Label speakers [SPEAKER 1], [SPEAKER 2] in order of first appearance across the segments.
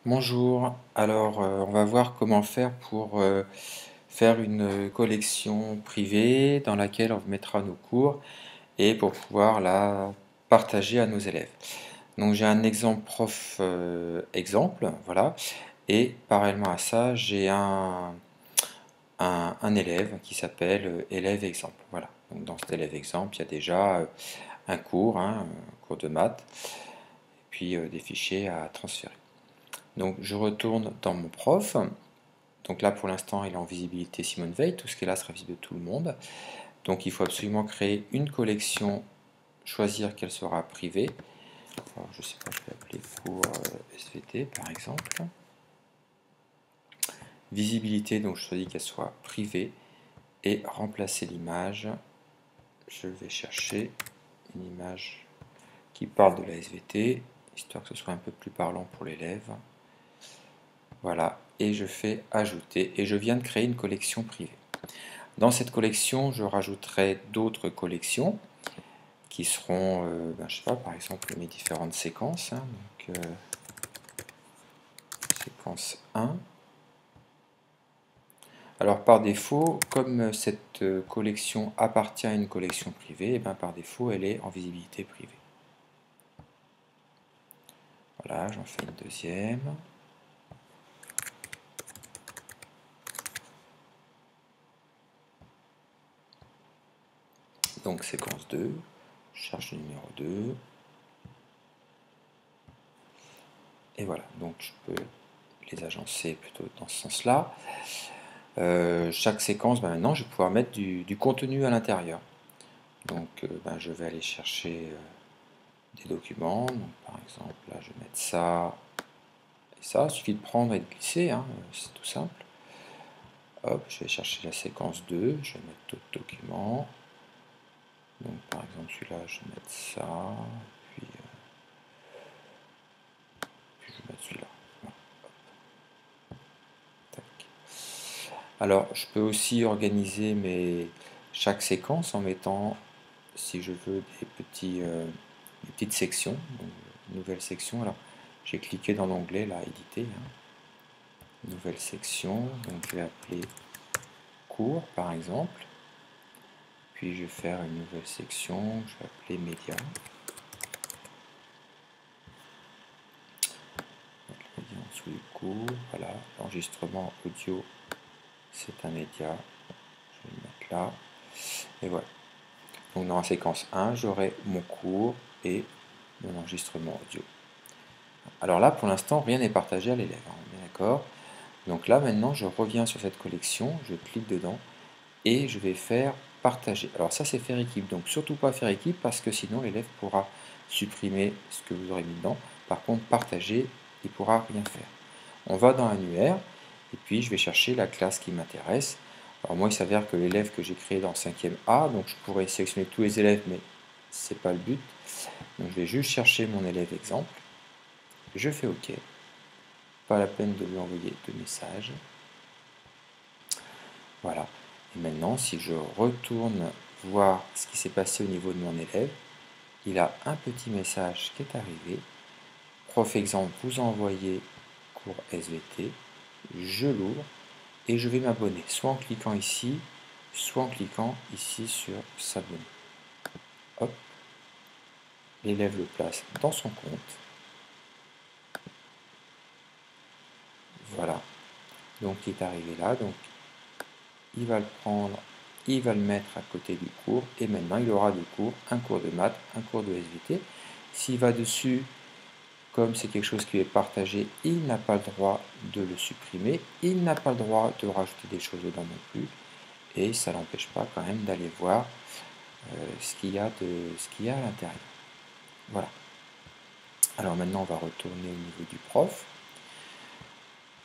[SPEAKER 1] Bonjour, alors on va voir comment faire pour faire une collection privée dans laquelle on mettra nos cours et pour pouvoir la partager à nos élèves. Donc j'ai un exemple prof exemple, voilà, et parallèlement à ça j'ai un élève qui s'appelle élève exemple, voilà. Donc dans cet élève exemple il y a déjà un cours, un cours de maths, et puis des fichiers à transférer. Donc je retourne dans mon prof. Donc là pour l'instant il est en visibilité Simone Veil, tout ce qui est là sera visible de tout le monde. Donc il faut absolument créer une collection, choisir qu'elle sera privée. Alors, je sais pas, je vais appeler cours SVT par exemple. Visibilité, donc je choisis qu'elle soit privée et remplacer l'image. Je vais chercher une image qui parle de la SVT, histoire que ce soit un peu plus parlant pour l'élève. Voilà, et je fais ajouter, et je viens de créer une collection privée. Dans cette collection, je rajouterai d'autres collections qui seront, je sais pas, par exemple mes différentes séquences. Donc, séquence 1. Alors par défaut, comme cette collection appartient à une collection privée, et bien par défaut elle est en visibilité privée. Voilà, j'en fais une deuxième. Donc séquence 2, je cherche le numéro 2. Et voilà, donc je peux les agencer plutôt dans ce sens-là. Chaque séquence, maintenant je vais pouvoir mettre du contenu à l'intérieur. Donc je vais aller chercher des documents. Donc, par exemple, là je vais mettre ça et ça. Il suffit de prendre et de glisser, hein, c'est tout simple. Hop, je vais chercher la séquence 2, je vais mettre d'autres documents. Donc par exemple celui-là, je vais mettre ça, puis je vais mettre celui-là. Voilà. Alors je peux aussi organiser chaque séquence en mettant, si je veux, des petites sections, donc, nouvelle section. Alors j'ai cliqué dans l'onglet là, éditer, nouvelle section, donc je vais appeler cours par exemple, puis je vais faire une nouvelle section, je vais appeler médias. Média en dessous du cours, voilà, l'enregistrement audio c'est un média, je vais le mettre là, et voilà. Donc dans la séquence 1, j'aurai mon cours et mon enregistrement audio. Alors là, pour l'instant, rien n'est partagé à l'élève, on est bien d'accord. Donc là, maintenant, je reviens sur cette collection, je clique dedans, et je vais faire partager. Alors ça, c'est faire équipe, donc surtout pas faire équipe, parce que sinon, l'élève pourra supprimer ce que vous aurez mis dedans. Par contre, partager, il ne pourra rien faire. On va dans annuaire, et puis je vais chercher la classe qui m'intéresse. Alors moi, il s'avère que l'élève que j'ai créé dans 5e A, donc je pourrais sélectionner tous les élèves, mais ce n'est pas le but. Donc je vais juste chercher mon élève exemple. Je fais OK. Pas la peine de lui envoyer de message. Voilà. Et maintenant, si je retourne voir ce qui s'est passé au niveau de mon élève, il a un petit message qui est arrivé. Prof exemple, vous envoyez cours SVT. Je l'ouvre et je vais m'abonner, soit en cliquant ici, soit en cliquant ici sur s'abonner. Hop. L'élève le place dans son compte. Voilà. Donc il est arrivé là. Donc il va le prendre, il va le mettre à côté du cours, et maintenant il aura deux cours, un cours de maths, un cours de SVT. S'il va dessus, comme c'est quelque chose qui est partagé, il n'a pas le droit de le supprimer, il n'a pas le droit de rajouter des choses dedans non plus, et ça n'empêche pas quand même d'aller voir ce qu'il y a à l'intérieur. Voilà. Alors maintenant on va retourner au niveau du prof.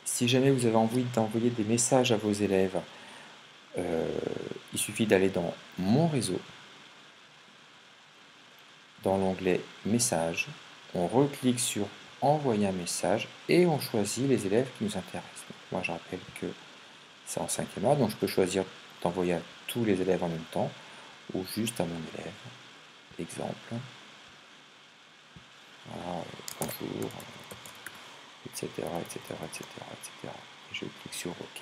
[SPEAKER 1] Si jamais vous avez envie d'envoyer des messages à vos élèves, il suffit d'aller dans mon réseau, dans l'onglet messages, on reclique sur envoyer un message et on choisit les élèves qui nous intéressent. Donc, moi je rappelle que c'est en 5e A, donc je peux choisir d'envoyer à tous les élèves en même temps ou juste à mon élève. Exemple. Voilà, bonjour, etc., etc., etc., etc. Je clique sur OK.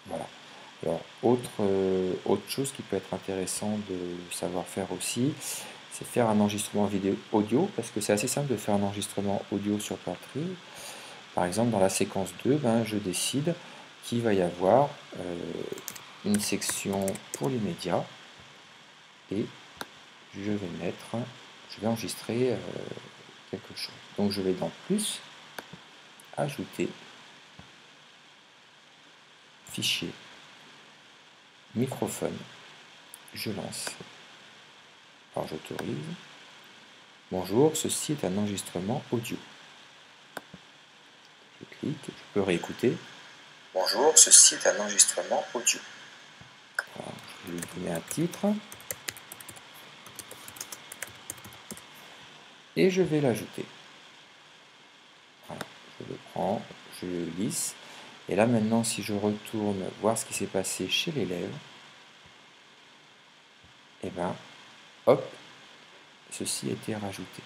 [SPEAKER 1] Voilà. Alors, autre chose qui peut être intéressant de savoir faire aussi, c'est faire un enregistrement vidéo audio, parce que c'est assez simple de faire un enregistrement audio sur Plantry. Par exemple, dans la séquence 2, je décide qu'il va y avoir une section pour les médias, et je vais enregistrer quelque chose. Donc je vais dans Plus, Ajouter, Fichier, Microphone, je lance. Alors j'autorise. Bonjour, ceci est un enregistrement audio. Je clique, je peux réécouter. Bonjour, ceci est un enregistrement audio. Alors, je vais lui donner un titre. Et je vais l'ajouter. Voilà, je le prends, je le lisse. Et là maintenant, si je retourne voir ce qui s'est passé chez l'élève, et hop, ceci a été rajouté.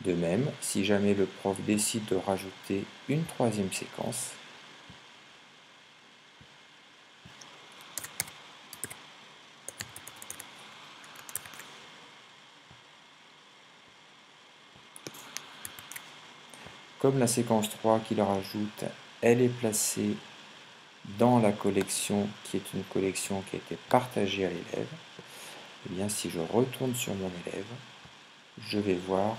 [SPEAKER 1] De même, si jamais le prof décide de rajouter une troisième séquence, comme la séquence 3 qu'il rajoute, elle est placée dans la collection qui est une collection qui a été partagée à l'élève, et bien si je retourne sur mon élève, je vais voir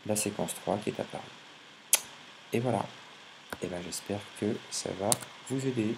[SPEAKER 1] la séquence 3 qui est apparue. Et voilà. Et j'espère que ça va vous aider.